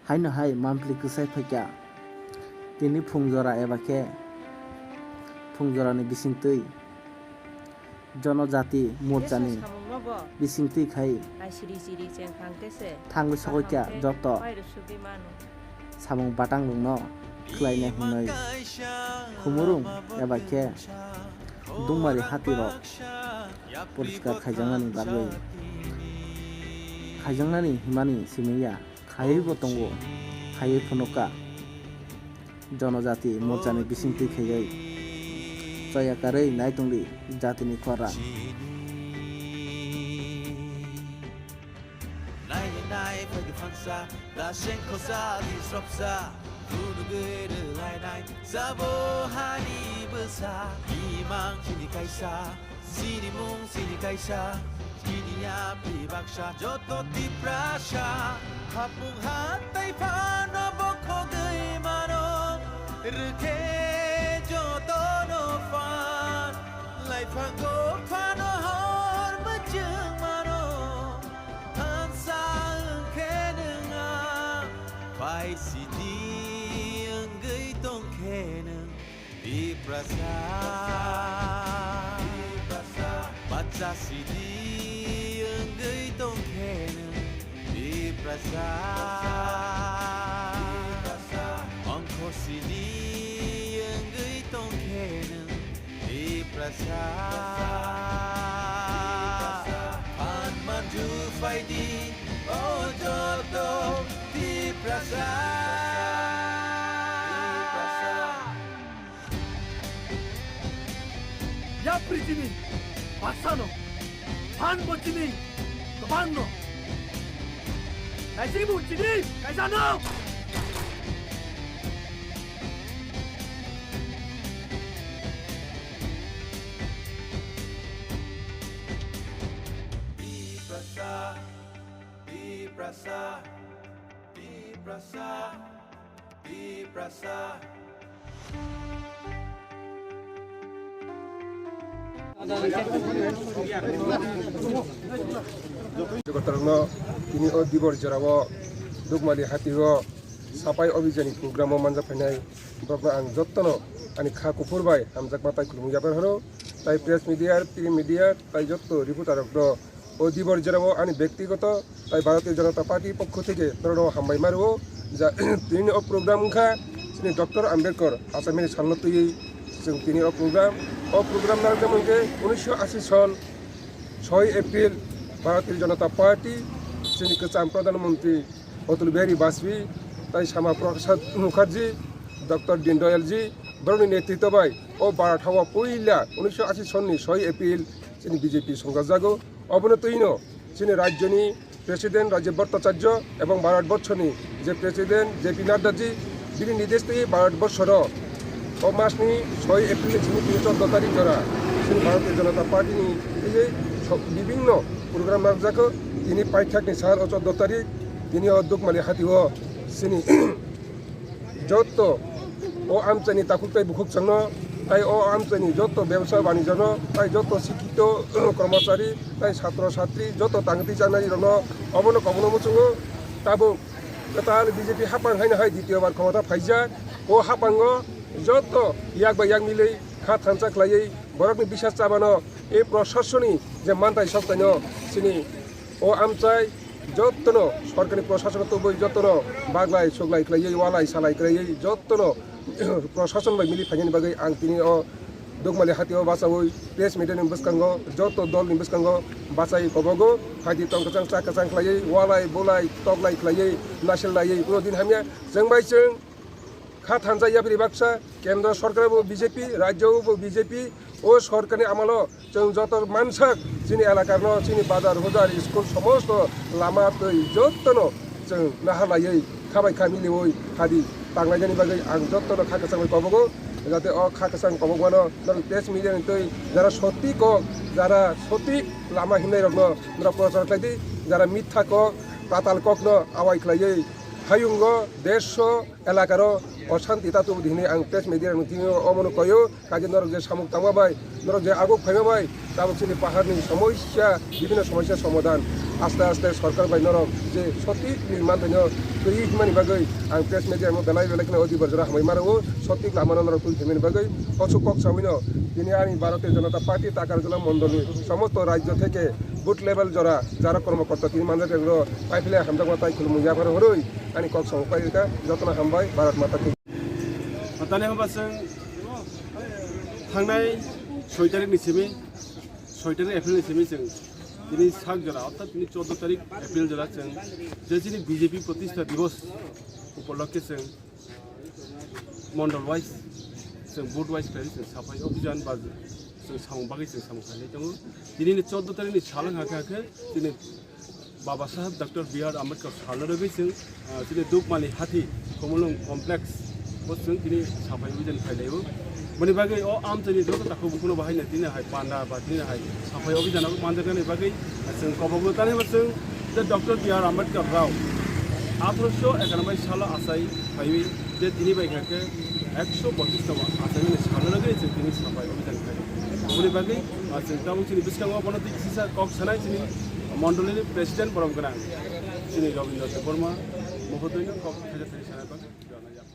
haino hai mampli kusai phakya tini phungjora ebake phungjorani bisingtui Janajati Morchani bisingtui khai Thangoi Sapaikhaijak joto Samung batang lungno khlaina hinai khumurung ebake Dukmali Haati rok poriskar khaijangnani bagui khaijangnani himani simiya khayui bo tongo khayui phunuka Janajati Morchani bisingtui khayai Sayakarei naitungli jatini khora Kini Yapli baksa joto tiprasa Hapung hatai pano boko gei mano Rke joto no fan Lai panggo pano hor bajeng mano Hansa engke nenga Pai sidi enggei tong keneng Di prasa Baca sidi di prasa Angko sini yang geitong kena di prasa Pan maju faidi oh joto di prasa Yapli sini pasano pan bocini kebano Nasi bu sini kaisano di prasa Jokotarno kini o dibor jarawo Dukmali Haati o sapai obijani program o manja phainai brokno ang jottono ani kha kupurbai hamjak matai khulung jabar haro tai press media print media tai jotto reporter rokno o dibor jarawo ani ব্যক্তিগত tai Bharatiya Janata Party pokho theke torno hambai marwo ja tini o program kha sini Dr. Ambedkar asamini salnotui जों tini o program na যেমন যে 1980 সন 6 April ভারতীয় জনতা party যিনি গোজাম প্রধানমন্ত্রী অটল বিহারী বাজপেয়ী তাই শ্যামা প্রসাদ Mukherjee doctor দীনদয়ালজি বরনি নেতৃত্ববাই ও বারাঠাওয়া পইলা 1980 সননি 6 April যিনি BJP সংগ্রাম জাগো অবনতইন যিনি রাজ্যনি প্রেসিডেন্ট রাজীব ভট্টাচার্য এবং ভারতবর্ষনি যে প্রেসিডেন্ট জেপি নাড্ডাজি বিনি নির্দেশ দিয়ে ভারতবর্ষর ও মাসনি 6 এপ্রিলে যিনি 14 তারিখ জরা যিনি ভারতীয় জনতা পার্টি এই যে বিভিন্ন প্রোগ্রাম নামজাকো তিনি পাইথাকনি সার ও 14 তারিখ তিনি Dukmali Haati ও যিনি যত ও আমচানি তাকুতাই বুকুক চন্ন তাই ও আমচানি যত ব্যবসা বাণিজ্য তাই যত শিক্ষিত কর্মচারী তাই ছাত্র ছাত্রী যত তাংতি জানাই রন অবন কবন মুচুঙ্গ তাবো তার বিজেপি হাপাং হাইনা হাই দ্বিতীয়বার ক্ষমতা ফাইজা ও হাপাঙ্গ যত ইয়াক বা ইয়াক মিলে খা থানচা খ্লাই বরকনি বিশ্বাস চাবানো এই প্রশাসনী যে মানতাই সপ্তাহ চিনি ও আমচাই যতন সরকারি প্রশাসন তো বই যতন বাগলাই সগলাই খ্লাই ওয়ালাই সালাই খ্লাই যতন প্রশাসন বাই মিলি ফাইনি বাগৈ আং তিনি ও Dukmali Haati o basawi press media ni buskango joto dol ni buskango basai kobogo haidi tongkacang cakacang ख्लाई walai bolai toklai ख्लाई national lai puno din hamya jengbai jeng খা থানজা ইয়াপলি বাক্সা কেন্দ্র সরকারও বিজেপি রাজ্যও বিজেপি ও সরকারি আমলো जों যত মানসাক যিনি এলাকার যিনি বাজার হোজার স্কুল সমস্ত লামা তৈ যতন जों নাহালাयै খাবাই খামিলি ওই হাদি বাংলাজানি বাগৈ আং যতন খাকাচাং কবগো যাতে ও খাকাচাং কবগনো প্রেস মিডিয়া তৈ যারা সত্যি কক যারা সঠিক লামা হিমনাই রগ্ন প্রচার খাইদি যারা মিথ্যা কক পাতাল কক আওয়াই খ্লাই হায়ুঙ্গ দেশ এলাকার অশান্তি তাতো দিনে আং প্রেস মিডিয়ার মিটিংও অমনো কয়ো কাজে নরক যে সামুক তামাবাই নরক যে আগুক ফাইমাবাই তাবো চিনি পাহাড়নি সমস্যা বিভিন্ন সমস্যার সমাধান আস্তে আস্তে সরকার বাইনরক যে সঠিক মানফাইনো গৈ হিমানি বাগৈ আং প্রেস মিডিয়া মো বেলাই বেলাই কিনা অধিবার জরা হামাই মারো সঠিক লামানরক তুই হিমানি বাগৈ অচুক কক সামিনো তিনি আমি ভারতীয় জনতা পার্টি টাকার জেলা মন্ডলী সমস্ত রাজ্য থেকে বুথ লেভেল জরা যারা কর্মকর্তা তিনি মানজাতে পাইফেলে হামজাক মাতাই খুলমু ইয়াফার হরই আনি কক সমপাইকা যতনা হামবাই ভারত মাতা তানে হবাসং थांनाय 6 तारिखनि सिमै 6 तारिख एप्रिलनि सिमै जों दिनै साग जरा अर्थात दिनै 14 तारिख एप्रिल जरा जों जे दिनै बीजेपी प्रतिष्ठा दिवस उपलक्षे जों मण्डल वाइज जों बुथ वाइज जों साफाई अभियान बा जों सामुं बागै जों सामुं खालामनाय दङ दिनैनि 14 तारिखनि सालां हाखाखै दिनै बाबा साहेब डॉक्टर बी.आर. आम्बेडकर सालरगै जों दिनै दुकमाली हाथी कमलुं कमप्लेक्स जों दिनै साफाई अभियान खालामनायबो मने बागै अ आमचनि जत ताखौ बुखुनो बाहायनो दिनै हाय पान्डा बा दिनै हाय साफाई अभियानाव मानजानाय बागै जों कबाबो ताने जों जे डॉक्टर बी.आर. आम्बेडकर राव 1891 साल आसाय फाइबि जे दिनै बायखाके 132 तम आसायनि सालरगै जों दिनै साफाई अभियान खालामनाय मने बागै जों तामुचनि बिस्कांगो बनति सिसा कक सानाय दिनै मण्डलीनि प्रेसिडेन्ट परम गोनां दिनै रविन्द्र वर्मा महोदयनि कक थाजा थाजा सानाय बागै